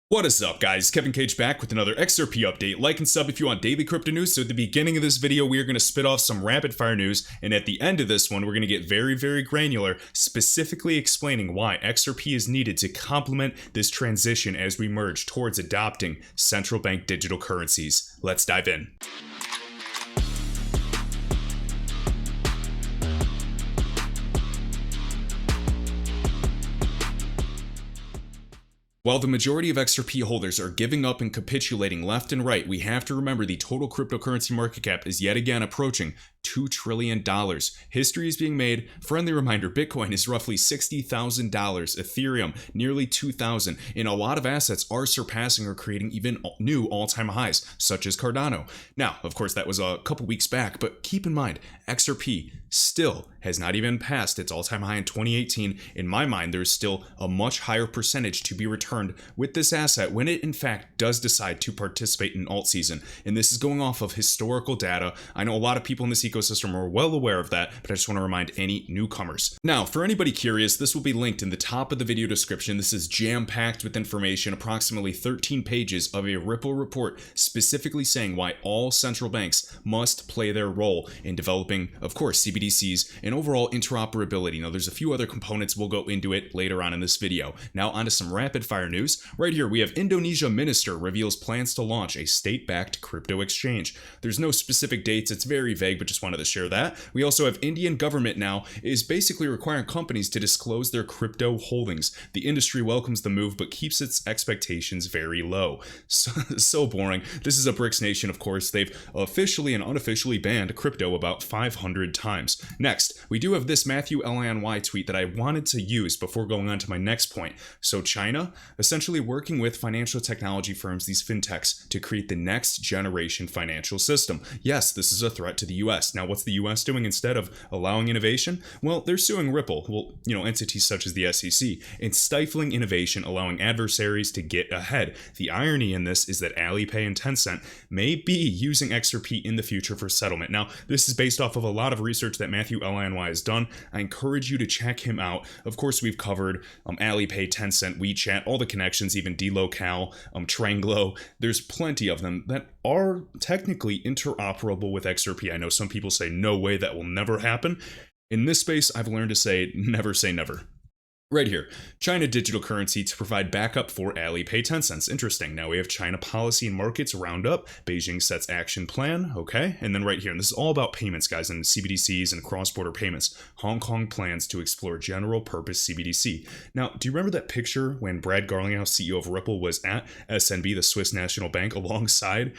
What is up, guys? Kevin Cage back with another XRP update. Like and sub if you want daily crypto news. So at the beginning of this video, we are going to spit off some rapid fire news, and at the end of this one, we're going to get very granular, specifically explaining why XRP is needed to complement this transition as we merge towards adopting central bank digital currencies. Let's dive in. While the majority of XRP holders are giving up and capitulating left and right, we have to remember the total cryptocurrency market cap is yet again approaching $2 trillion. History is being made. Friendly reminder, Bitcoin is roughly $60,000, Ethereum nearly $2,000, and a lot of assets are surpassing or creating even new all-time highs, such as Cardano. Now, of course, that was a couple weeks back, but keep in mind, XRP still has not even passed its all-time high in 2018. In my mind, there's still a much higher percentage to be returned with this asset when it in fact does decide to participate in alt season. And this is going off of historical data. I know a lot of people in this ecosystem are well aware of that, but I just want to remind any newcomers. Now, for anybody curious, this will be linked in the top of the video description. This is jam-packed with information, approximately 13 pages of a Ripple report specifically saying why all central banks must play their role in developing, of course, CBDCs and overall interoperability. Now, there's a few other components. We'll go into it later on in this video. Now, onto some rapid fire news. Right here, we have Indonesia minister reveals plans to launch a state-backed crypto exchange. There's no specific dates. It's very vague, but just wanted to share that. We also have Indian government now is basically requiring companies to disclose their crypto holdings. The industry welcomes the move, but keeps its expectations very low. So boring. This is a BRICS nation, of course. They've officially and unofficially banned crypto about 500 times. Next, we do have this Matthew Liny tweet that I wanted to use before going on to my next point. So China, essentially working with financial technology firms, these fintechs, to create the next generation financial system. Yes, this is a threat to the US. Now, what's the US doing instead of allowing innovation? Well, they're suing Ripple, entities such as the SEC, and stifling innovation, allowing adversaries to get ahead. The irony in this is that Alipay and Tencent may be using XRP in the future for settlement. Now, this is based off of a lot of research that Matthew Liny has done. I encourage you to check him out. Of course, we've covered Alipay, Tencent, WeChat, all the connections, even DLocal, Tranglo. There's plenty of them that are technically interoperable with XRP. I know some people say, no way, that will never happen. In this space, I've learned to say never. Right here, China digital currency to provide backup for Alipay Tencent. Interesting. Now we have China policy and markets roundup. Beijing sets action plan. Okay. And then right here, and this is all about payments, guys, and CBDCs and cross-border payments. Hong Kong plans to explore general purpose CBDC. Now, do you remember that picture when Brad Garlinghouse, CEO of Ripple, was at SNB, the Swiss National Bank, alongside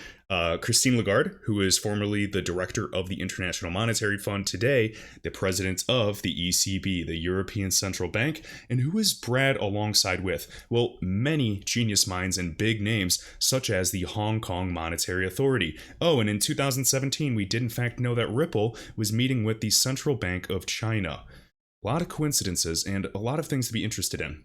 Christine Lagarde, who is formerly the director of the International Monetary Fund, today the president of the ECB, the European Central Bank. And who is Brad alongside with? Well, many genius minds and big names, such as the Hong Kong Monetary Authority. Oh, and in 2017, we did in fact know that Ripple was meeting with the Central Bank of China. A lot of coincidences and a lot of things to be interested in.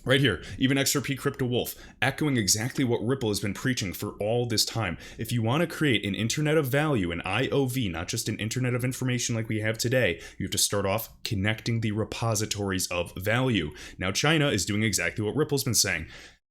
Right here, even XRP Crypto Wolf, echoing exactly what Ripple has been preaching for all this time. If you want to create an internet of value, an IOV, not just an internet of information like we have today, you have to start off connecting the repositories of value. Now, China is doing exactly what Ripple's been saying.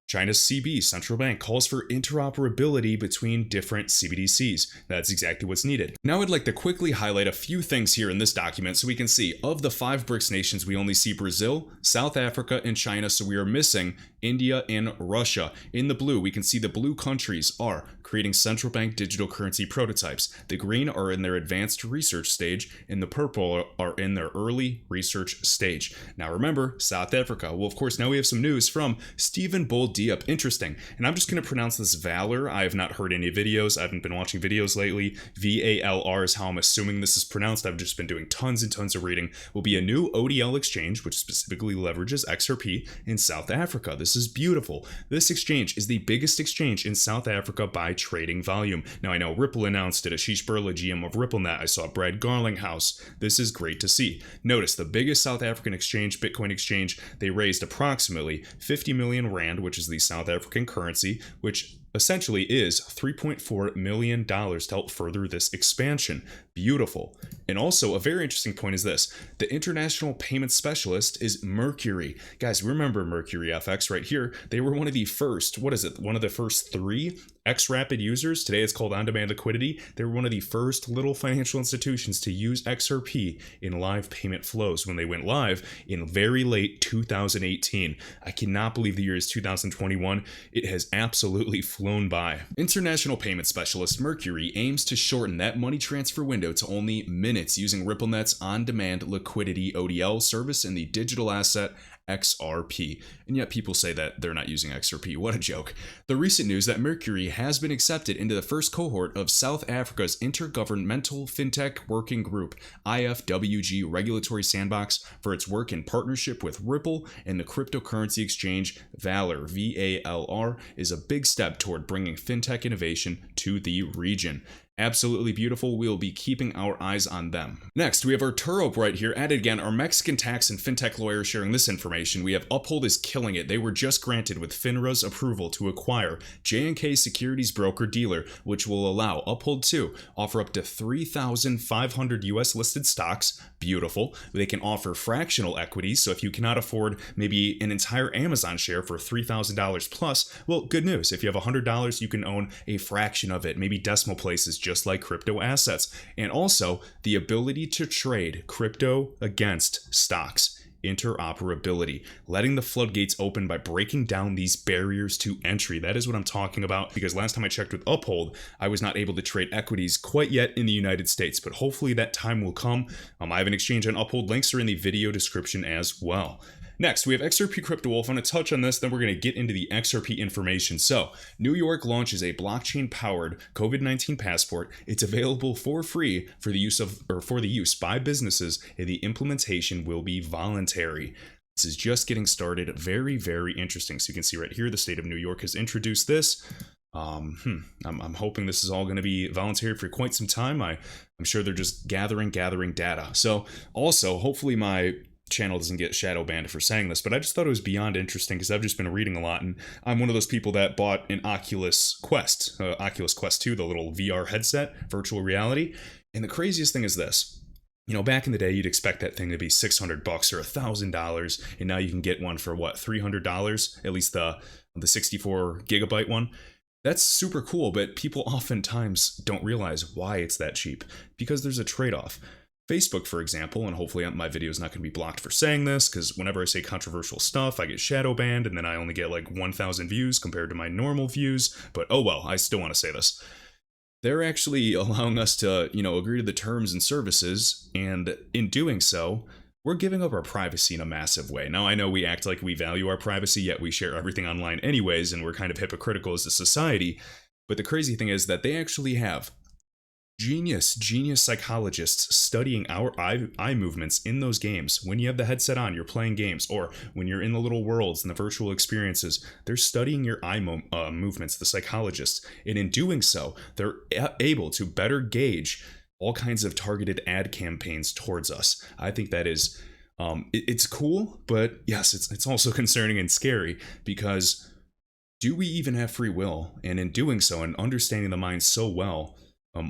China's CB, central bank, calls for interoperability between different CBDCs. That's exactly what's needed. Now I'd like to quickly highlight a few things here in this document so we can see, of the 5 BRICS nations, we only see Brazil, South Africa, and China, so we are missing India and Russia. In the blue, we can see the blue countries are creating central bank digital currency prototypes. The green are in their advanced research stage, and the purple are in their early research stage. Now remember, South Africa. Well, of course, now we have some news from Stephen Bull Diep. Interesting. And I'm just going to pronounce this Valor. I have not heard any videos. I haven't been watching videos lately. VALR is how I'm assuming this is pronounced. I've just been doing tons and tons of reading. Will be a new ODL exchange, which specifically leverages XRP in South Africa. This is beautiful. This exchange is the biggest exchange in South Africa by trading volume. Now, I know Ripple announced it. Ashish Burla, GM of RippleNet. I saw Brad Garlinghouse. This is great to see. Notice the biggest South African exchange, Bitcoin exchange, they raised approximately 50 million Rand, which is the South African currency, which essentially is $3.4 million to help further this expansion. Beautiful. And also, a very interesting point is this. The international payment specialist is Mercury. Guys, remember Mercury FX right here. They were one of the first, one of the first 3 XRapid users. Today it's called on-demand liquidity. They were one of the first little financial institutions to use XRP in live payment flows when they went live in very late 2018. I cannot believe the year is 2021. It has absolutely flown by. International payment specialist Mercury aims to shorten that money transfer window to only minutes using RippleNet's on-demand liquidity ODL service in the digital asset XRP. And yet people say that they're not using XRP. What a joke. The recent news that Mercury has been accepted into the first cohort of South Africa's Intergovernmental FinTech Working Group, IFWG Regulatory Sandbox, for its work in partnership with Ripple and the cryptocurrency exchange Valor, VALR, is a big step toward bringing FinTech innovation to the region. Absolutely beautiful. We'll be keeping our eyes on them. Next, we have our Turop right here. And again, our Mexican tax and fintech lawyer sharing this information. We have Uphold is killing it. They were just granted with FINRA's approval to acquire J&K Securities Broker Dealer, which will allow Uphold to offer up to 3,500 US listed stocks. Beautiful. They can offer fractional equities. So if you cannot afford maybe an entire Amazon share for $3,000 plus, well, good news. If you have $100, you can own a fraction of it, maybe decimal places, just like crypto assets. And also the ability to trade crypto against stocks. Interoperability, letting the floodgates open by breaking down these barriers to entry. That is what I'm talking about, because last time I checked with Uphold, I was not able to trade equities quite yet in the United States, but hopefully that time will come. I have an exchange on Uphold. Links are in the video description as well. Next, we have XRP Crypto Wolf. I'm going to touch on this, then we're going to get into the XRP information. So, New York launches a blockchain-powered COVID-19 passport. It's available for free for the use by businesses, and the implementation will be voluntary. This is just getting started. Very, very interesting. So you can see right here, the state of New York has introduced this. I'm hoping this is all going to be voluntary for quite some time. I'm sure they're just gathering data. So, also, hopefully my channel doesn't get shadow banned for saying this, but I just thought it was beyond interesting because I've just been reading a lot, and I'm one of those people that bought an Oculus Quest 2, the little VR headset, virtual reality. And the craziest thing is this. You know, back in the day, you'd expect that thing to be $600 or $1,000, and now you can get one for what, $300? At least the 64 gigabyte one. That's super cool, but people oftentimes don't realize why it's that cheap, because there's a trade-off. Facebook, for example, and hopefully my video is not going to be blocked for saying this, because whenever I say controversial stuff, I get shadow banned, and then I only get like 1,000 views compared to my normal views, but oh well, I still want to say this. They're actually allowing us to, agree to the terms and services, and in doing so, we're giving up our privacy in a massive way. Now, I know we act like we value our privacy, yet we share everything online anyways, and we're kind of hypocritical as a society, but the crazy thing is that they actually have genius psychologists studying our eye movements in those games. When you have the headset on, you're playing games, or when you're in the little worlds and the virtual experiences, they're studying your eye movements, the psychologists. And in doing so, they're able to better gauge all kinds of targeted ad campaigns towards us. I think that is, it's cool, but yes, it's also concerning and scary, because do we even have free will? And in doing so and understanding the mind so well,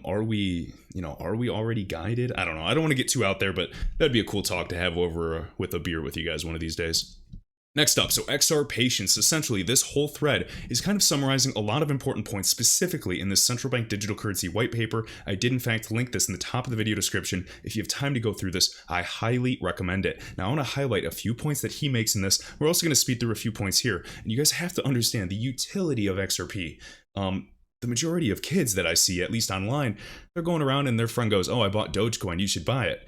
are we already guided? I don't know. I don't want to get too out there, but that'd be a cool talk to have over with a beer with you guys one of these days. Next up, so XR Patience. Essentially, this whole thread is kind of summarizing a lot of important points specifically in this central bank digital currency white paper. I did in fact link this in the top of the video description. If you have time to go through this, I highly recommend it. Now I want to highlight a few points that he makes in this. We're also going to speed through a few points here. And you guys have to understand the utility of XRP. The majority of kids that I see, at least online, they're going around and their friend goes, "Oh, I bought Dogecoin, you should buy it."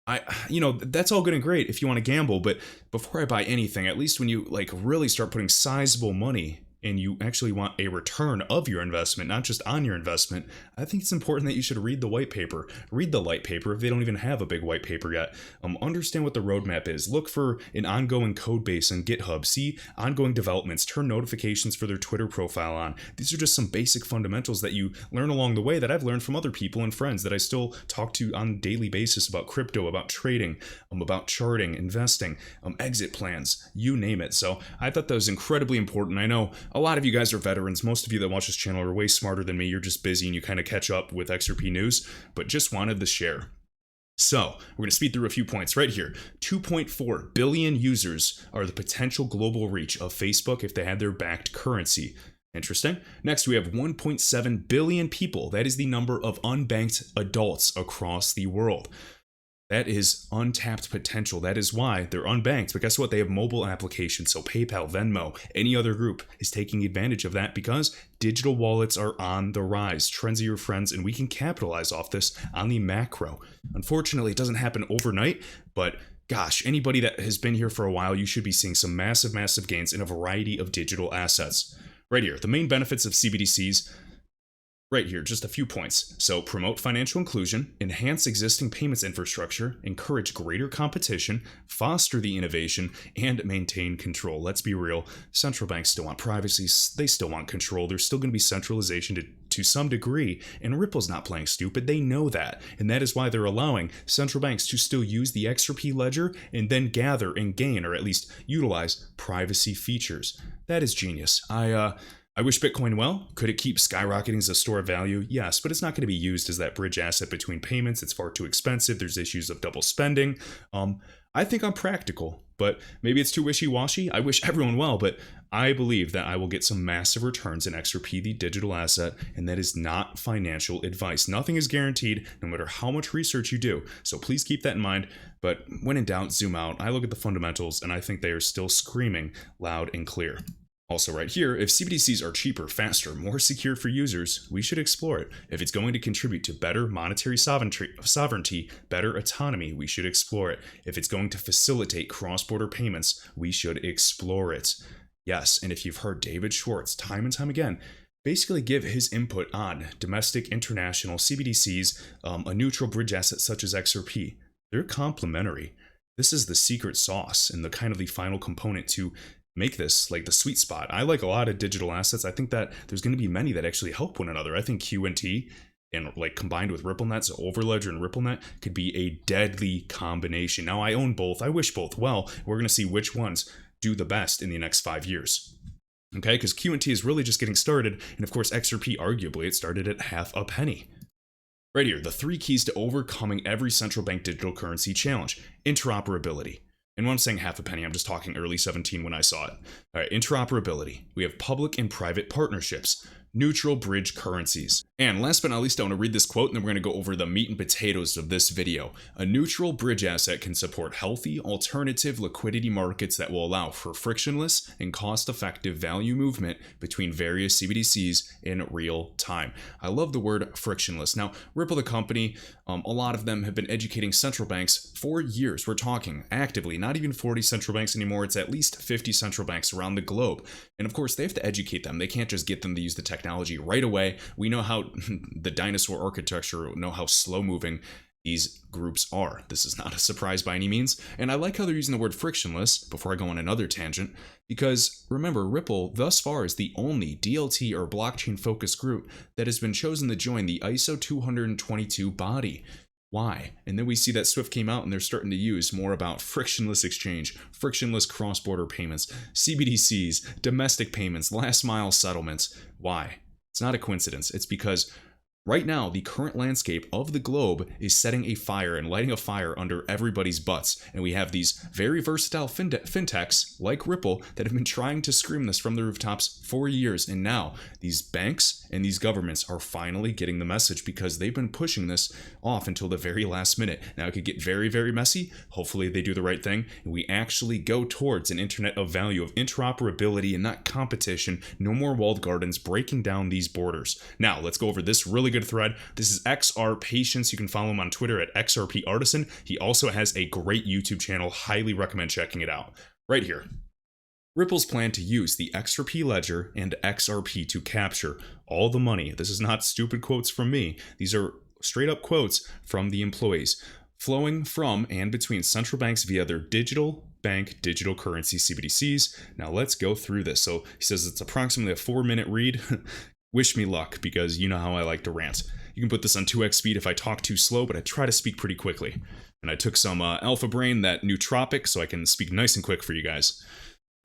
That's all good and great if you want to gamble, but before I buy anything, at least when you really start putting sizable money and you actually want a return of your investment, not just on your investment, I think it's important that you should read the white paper. Read the light paper if they don't even have a big white paper yet. Understand what the roadmap is. Look for an ongoing code base on GitHub. See ongoing developments. Turn notifications for their Twitter profile on. These are just some basic fundamentals that you learn along the way that I've learned from other people and friends that I still talk to on a daily basis about crypto, about trading, about charting, investing, exit plans, you name it. So I thought that was incredibly important. I know a lot of you guys are veterans. Most of you that watch this channel are way smarter than me. You're just busy and you kind of catch up with XRP news, but just wanted to share. So we're going to speed through a few points right here. 2.4 billion users are the potential global reach of Facebook if they had their backed currency. Interesting. Next, we have 1.7 billion people. That is the number of unbanked adults across the world. That is untapped potential. That is why they're unbanked. But guess what? They have mobile applications. So PayPal, Venmo, any other group is taking advantage of that because digital wallets are on the rise. Trends are your friends, and we can capitalize off this on the macro. Unfortunately, it doesn't happen overnight, but gosh, anybody that has been here for a while, you should be seeing some massive, massive gains in a variety of digital assets. Right here, the main benefits of CBDCs. Right here, just a few points. So promote financial inclusion, enhance existing payments infrastructure, encourage greater competition, foster the innovation, and maintain control. Let's be real, central banks still want privacy, they still want control, there's still going to be centralization to some degree, and Ripple's not playing stupid, they know that, and that is why they're allowing central banks to still use the XRP ledger and then gather and gain, or at least utilize, privacy features. That is genius. I wish Bitcoin well. Could it keep skyrocketing as a store of value? Yes, but it's not going to be used as that bridge asset between payments. It's far too expensive. There's issues of double spending. I think I'm practical, but maybe it's too wishy-washy. I wish everyone well, but I believe that I will get some massive returns in XRP, the digital asset, and that is not financial advice. Nothing is guaranteed, no matter how much research you do. So please keep that in mind. But when in doubt, zoom out. I look at the fundamentals, and I think they are still screaming loud and clear. Also right here, if CBDCs are cheaper, faster, more secure for users, we should explore it. If it's going to contribute to better monetary sovereignty, better autonomy, we should explore it. If it's going to facilitate cross-border payments, we should explore it. Yes, and if you've heard David Schwartz time and time again, basically give his input on domestic, international, CBDCs, a neutral bridge asset such as XRP, they're complementary. This is the secret sauce and the kind of the final component to make this like the sweet spot. I like a lot of digital assets. I think that there's going to be many that actually help one another. I think QNT and like combined with RippleNet, so Overledger and RippleNet could be a deadly combination. Now I own both. I wish both well. We're going to see which ones do the best in the next 5 years. Okay, because QNT is really just getting started, and of course XRP, arguably, it started at half a penny. Right here, the 3 keys to overcoming every central bank digital currency challenge. Interoperability. And when I'm saying half a penny, I'm just talking early 17 when I saw it. All right, interoperability. We have public and private partnerships, neutral bridge currencies. And last but not least, I want to read this quote, and then we're going to go over the meat and potatoes of this video. A neutral bridge asset can support healthy, alternative liquidity markets that will allow for frictionless and cost-effective value movement between various CBDCs in real time. I love the word frictionless. Now, Ripple, the company, a lot of them have been educating central banks for years. We're talking actively, not even 40 central banks anymore. It's at least 50 central banks around the globe. And of course, they have to educate them. They can't just get them to use the technology right away. We know how the dinosaur architecture, know how slow moving these groups are. This is not a surprise by any means. And I like how they're using the word frictionless before I go on another tangent, because remember, Ripple thus far is the only DLT or blockchain focused group that has been chosen to join the ISO 222 body. Why? And then we see that Swift came out and they're starting to use more about frictionless exchange, frictionless cross-border payments, CBDCs, domestic payments, last mile settlements. Why? It's not a coincidence. It's because right now, the current landscape of the globe is setting a fire and lighting a fire under everybody's butts. And we have these very versatile fintechs like Ripple that have been trying to scream this from the rooftops for years. And now these banks and these governments are finally getting the message because they've been pushing this off until the very last minute. Now it could get very, very messy. Hopefully they do the right thing and we actually go towards an internet of value, of interoperability and not competition. No more walled gardens breaking down these borders. Now let's go over this really good thread. This is XR Patience. You can follow him on Twitter at XRP Artisan. He also has a great YouTube channel. Highly recommend checking it out. Right here. Ripple's plan to use the XRP ledger and XRP to capture all the money. This is not stupid quotes from me. These are straight up quotes from the employees flowing from and between central banks via their digital bank digital currency CBDCs. Now let's go through this. So he says it's approximately a 4-minute read. Wish me luck, because you know how I like to rant. You can put this on 2x speed if I talk too slow, but I try to speak pretty quickly. And I took some Alpha Brain, that nootropic, so I can speak nice and quick for you guys.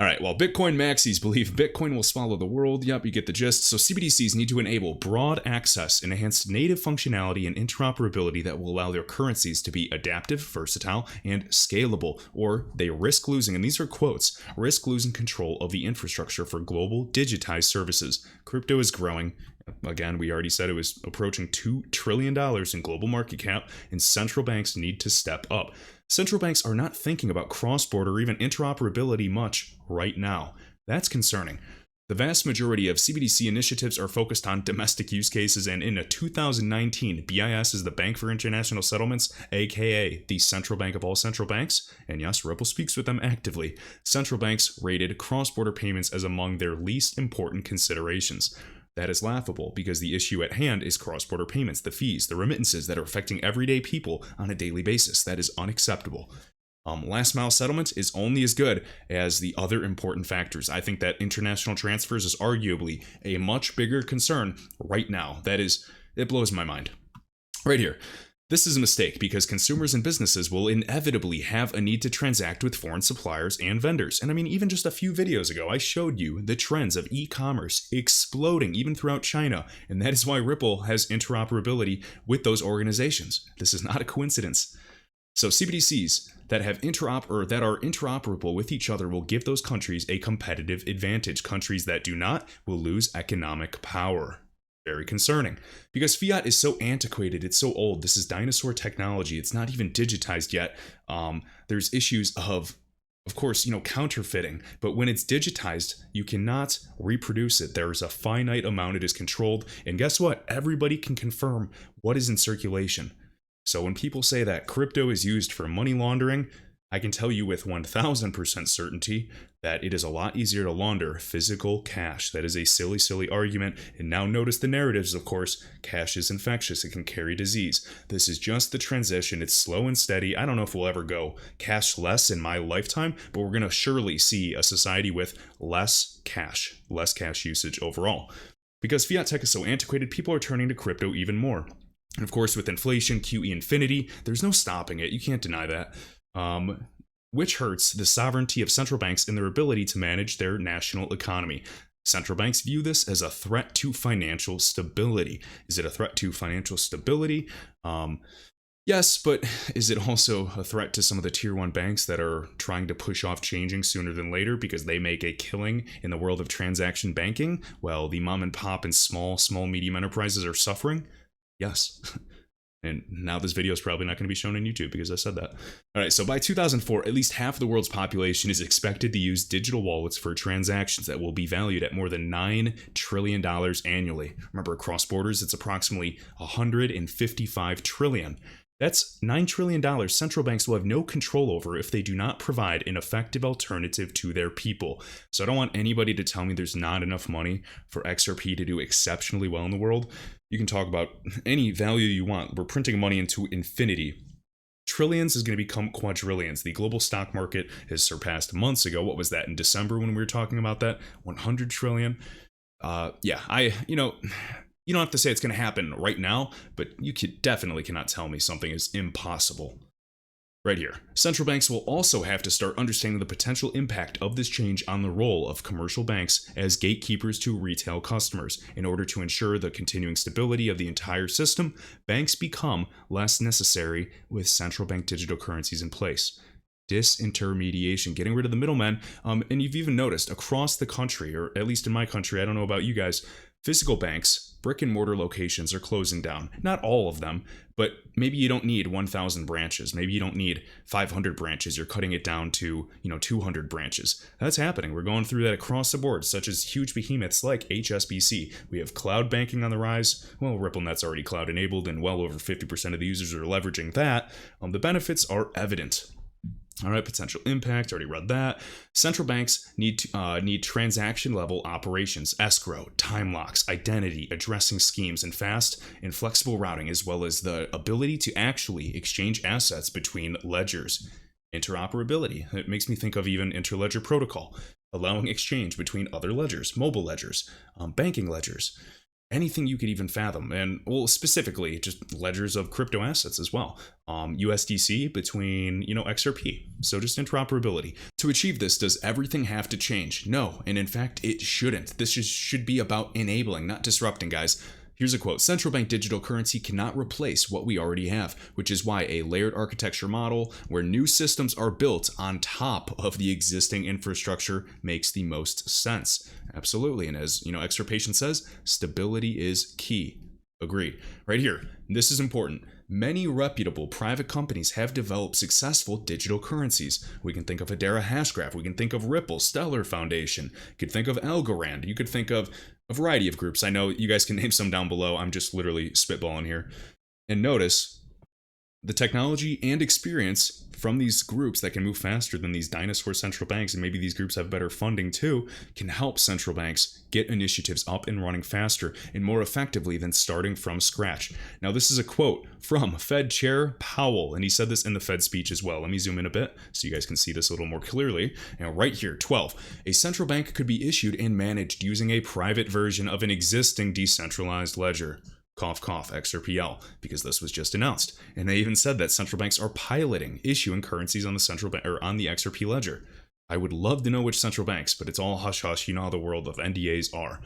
All right, while Bitcoin maxis believe Bitcoin will swallow the world, yep, you get the gist. So CBDCs need to enable broad access, enhanced native functionality, and interoperability that will allow their currencies to be adaptive, versatile, and scalable, or they risk losing, and these are quotes, risk losing control of the infrastructure for global digitized services. Crypto is growing. Again, we already said it was approaching $2 trillion in global market cap, and central banks need to step up. Central banks are not thinking about cross-border or even interoperability much right now. That's concerning. The vast majority of CBDC initiatives are focused on domestic use cases, and in 2019, BIS is the Bank for International Settlements, aka the central bank of all central banks, and yes, Ripple speaks with them actively. Central banks rated cross-border payments as among their least important considerations. That is laughable because the issue at hand is cross-border payments, the fees, the remittances that are affecting everyday people on a daily basis. That is unacceptable. Last mile settlement is only as good as the other important factors. I think that international transfers is arguably a much bigger concern right now. It blows my mind. Right here. This is a mistake because consumers and businesses will inevitably have a need to transact with foreign suppliers and vendors. And I mean, even just a few videos ago, I showed you the trends of e-commerce exploding even throughout China. And that is why Ripple has interoperability with those organizations. This is not a coincidence. So CBDCs that are interoperable with each other will give those countries a competitive advantage. Countries that do not will lose economic power. Very concerning because fiat is so antiquated, it's so old. This is dinosaur technology. It's not even digitized yet. There's issues of course, counterfeiting, but when it's digitized, you cannot reproduce it. There's a finite amount it is controlled. And guess what? Everybody can confirm what is in circulation. So when people say that crypto is used for money laundering, I can tell you with 1000% certainty that it is a lot easier to launder physical cash. That is a silly, silly argument. And now notice the narratives, of course. Cash is infectious. It can carry disease. This is just the transition. It's slow and steady. I don't know if we'll ever go cashless in my lifetime, but we're going to surely see a society with less cash usage overall. Because fiat tech is so antiquated, people are turning to crypto even more. And of course, with inflation, QE infinity, there's no stopping it. You can't deny that. Which hurts the sovereignty of central banks in their ability to manage their national economy. Central banks view this as a threat to financial stability. Is it a threat to financial stability? Yes, but is it also a threat to some of the tier 1 banks that are trying to push off changing sooner than later because they make a killing in the world of transaction banking while the mom and pop and small, medium enterprises are suffering? Yes. And now this video is probably not going to be shown on YouTube because I said that. All right, so by 2004, at least half of the world's population is expected to use digital wallets for transactions that will be valued at more than $9 trillion annually. Remember, across borders, it's approximately $155 trillion. That's $9 trillion central banks will have no control over if they do not provide an effective alternative to their people. So I don't want anybody to tell me there's not enough money for XRP to do exceptionally well in the world. You can talk about any value you want. We're printing money into infinity. Trillions is going to become quadrillions. The global stock market has surpassed months ago. What was that in December when we were talking about that? 100 trillion. You don't have to say it's going to happen right now, but you definitely cannot tell me something is impossible. Right here. Central banks will also have to start understanding the potential impact of this change on the role of commercial banks as gatekeepers to retail customers. In order to ensure the continuing stability of the entire system, banks become less necessary with central bank digital currencies in place. Disintermediation, getting rid of the middlemen. And you've even noticed across the country, or at least in my country, I don't know about you guys, physical banks, brick and mortar locations are closing down. Not all of them, but maybe you don't need 1,000 branches. Maybe you don't need 500 branches. You're cutting it down to, 200 branches. That's happening. We're going through that across the board, such as huge behemoths like HSBC. We have cloud banking on the rise. Well, RippleNet's already cloud enabled and well over 50% of the users are leveraging that. The benefits are evident. All right, potential impact, already read that. Central banks need transaction-level operations, escrow, time locks, identity, addressing schemes, and fast and flexible routing, as well as the ability to actually exchange assets between ledgers. Interoperability. It makes me think of even interledger protocol, allowing exchange between other ledgers, mobile ledgers, banking ledgers. anything you could even fathom. And well, specifically just ledgers of crypto assets as well. USDC between, XRP. So just interoperability. To achieve this, does everything have to change? No, and in fact, it shouldn't. This should be about enabling, not disrupting, guys. Here's a quote: "Central bank digital currency cannot replace what we already have, which is why a layered architecture model where new systems are built on top of the existing infrastructure makes the most sense." Absolutely. And as XRP Patience says, stability is key. Agreed. Right here, this is important. Many reputable private companies have developed successful digital currencies. We can think of Hedera Hashgraph. We can think of Ripple, Stellar Foundation. You could think of Algorand. You could think of a variety of groups. I know you guys can name some down below. I'm just literally spitballing here. And notice the technology and experience from these groups that can move faster than these dinosaur central banks, and maybe these groups have better funding too, can help central banks get initiatives up and running faster and more effectively than starting from scratch. Now, this is a quote from Fed Chair Powell, and he said this in the Fed speech as well. Let me zoom in a bit so you guys can see this a little more clearly. And right here, 12, a central bank could be issued and managed using a private version of an existing decentralized ledger. Cough, cough, XRPL, because this was just announced. And they even said that central banks are piloting issuing currencies on the central bank or on the XRP ledger. I would love to know which central banks, but it's all hush hush. You know how the world of NDAs are.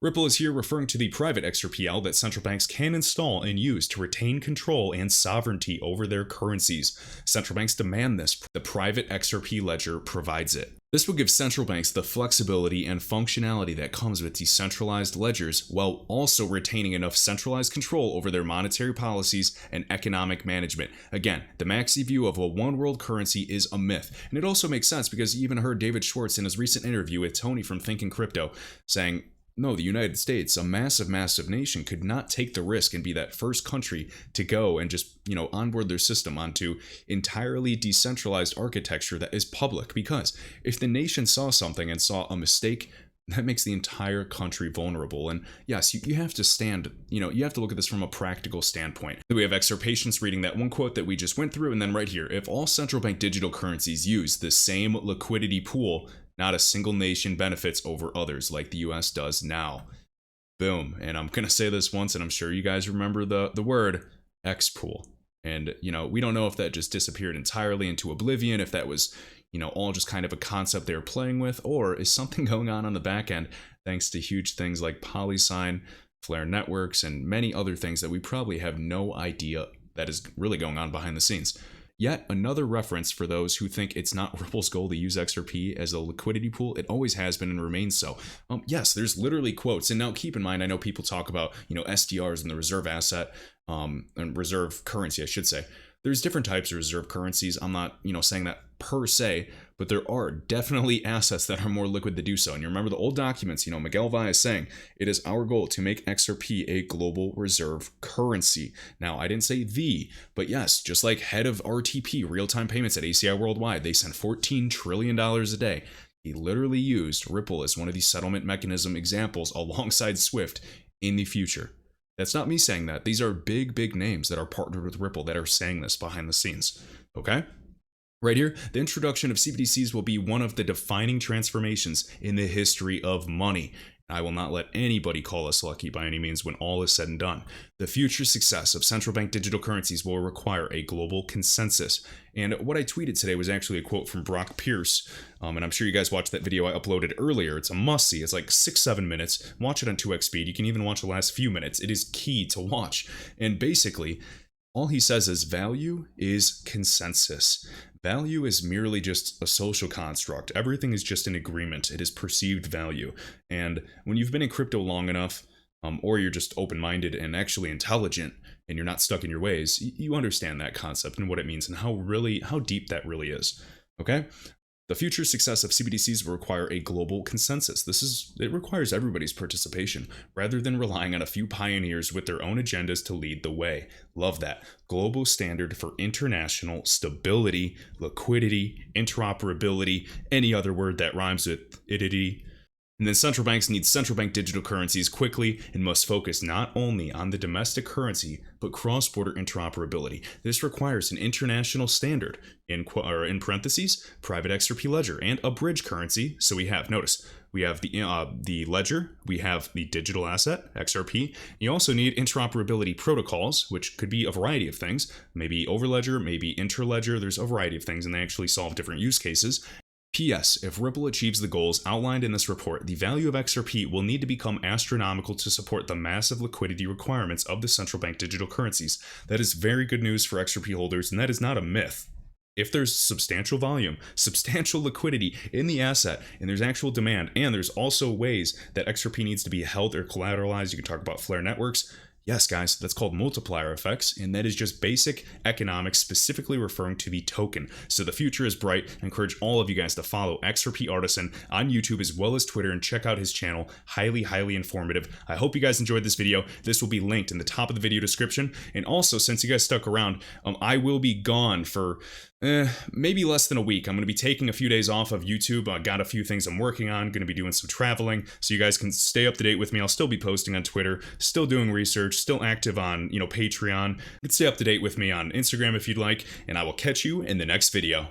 Ripple is here referring to the private XRPL that central banks can install and use to retain control and sovereignty over their currencies. Central banks demand this. The private XRP ledger provides it. This will give central banks the flexibility and functionality that comes with decentralized ledgers, while also retaining enough centralized control over their monetary policies and economic management. Again, the Maxi view of a one world currency is a myth. And it also makes sense because you even heard David Schwartz in his recent interview with Tony from Thinking Crypto saying, no, the United States, a massive, massive nation, could not take the risk and be that first country to go and just, onboard their system onto entirely decentralized architecture that is public. Because if the nation saw something and saw a mistake, that makes the entire country vulnerable. And yes, you have to stand, you have to look at this from a practical standpoint. We have XRP Patience reading that one quote that we just went through. And then right here, if all central bank digital currencies use the same liquidity pool, not a single nation benefits over others like the US does now. Boom. And I'm going to say this once, and I'm sure you guys remember the word X pool. And, we don't know if that just disappeared entirely into oblivion, if that was, all just kind of a concept they were playing with, or is something going on the back end thanks to huge things like PolySign, Flare Networks, and many other things that we probably have no idea that is really going on behind the scenes. Yet another reference for those who think it's not Ripple's goal to use XRP as a liquidity pool. It always has been and remains so. Yes, there's literally quotes. And now keep in mind, I know people talk about, SDRs and the reserve asset and reserve currency, I should say. There's different types of reserve currencies. I'm not, saying that per se, but there are definitely assets that are more liquid to do so. And you remember the old documents, Miguel Valle is saying, it is our goal to make XRP a global reserve currency. Now, I didn't say but yes, just like head of RTP, real-time payments at ACI Worldwide, they send $14 trillion a day. He literally used Ripple as one of these settlement mechanism examples alongside SWIFT in the future. That's not me saying that. These are big, big names that are partnered with Ripple that are saying this behind the scenes. Okay? Right here, the introduction of CBDCs will be one of the defining transformations in the history of money. I will not let anybody call us lucky by any means when all is said and done. The future success of central bank digital currencies will require a global consensus. And what I tweeted today was actually a quote from Brock Pierce. And I'm sure you guys watched that video I uploaded earlier. It's a must-see. It's like 6-7 minutes. Watch it on 2x speed. You can even watch the last few minutes. It is key to watch. And basically, all he says is value is consensus. Value is merely just a social construct. Everything is just an agreement. It is perceived value. And when you've been in crypto long enough, or you're just open-minded and actually intelligent, and you're not stuck in your ways, you understand that concept and what it means and how deep that really is. Okay? The future success of CBDCs will require a global consensus. It requires everybody's participation, rather than relying on a few pioneers with their own agendas to lead the way. Love that. Global standard for international stability, liquidity, interoperability, any other word that rhymes with idity. And then central banks need central bank digital currencies quickly and must focus not only on the domestic currency, but cross-border interoperability. This requires an international standard, in parentheses, private XRP ledger, and a bridge currency. So we have, notice, we have the ledger, we have the digital asset, XRP. You also need interoperability protocols, which could be a variety of things, maybe overledger, maybe interledger. There's a variety of things, and they actually solve different use cases. P.S. If Ripple achieves the goals outlined in this report, the value of XRP will need to become astronomical to support the massive liquidity requirements of the central bank digital currencies. That is very good news for XRP holders, and that is not a myth. If there's substantial volume, substantial liquidity in the asset, and there's actual demand, and there's also ways that XRP needs to be held or collateralized, you can talk about flare networks. Yes, guys, that's called multiplier effects, and that is just basic economics specifically referring to the token. So the future is bright. I encourage all of you guys to follow XRP Artisan on YouTube as well as Twitter and check out his channel. Highly, highly informative. I hope you guys enjoyed this video. This will be linked in the top of the video description. And also, since you guys stuck around, I will be gone for maybe less than a week. I'm going to be taking a few days off of YouTube. I got a few things I'm working on, going to be doing some traveling, so you guys can stay up to date with me. I'll still be posting on Twitter, still doing research, still active on, Patreon. You can stay up to date with me on Instagram if you'd like, and I will catch you in the next video.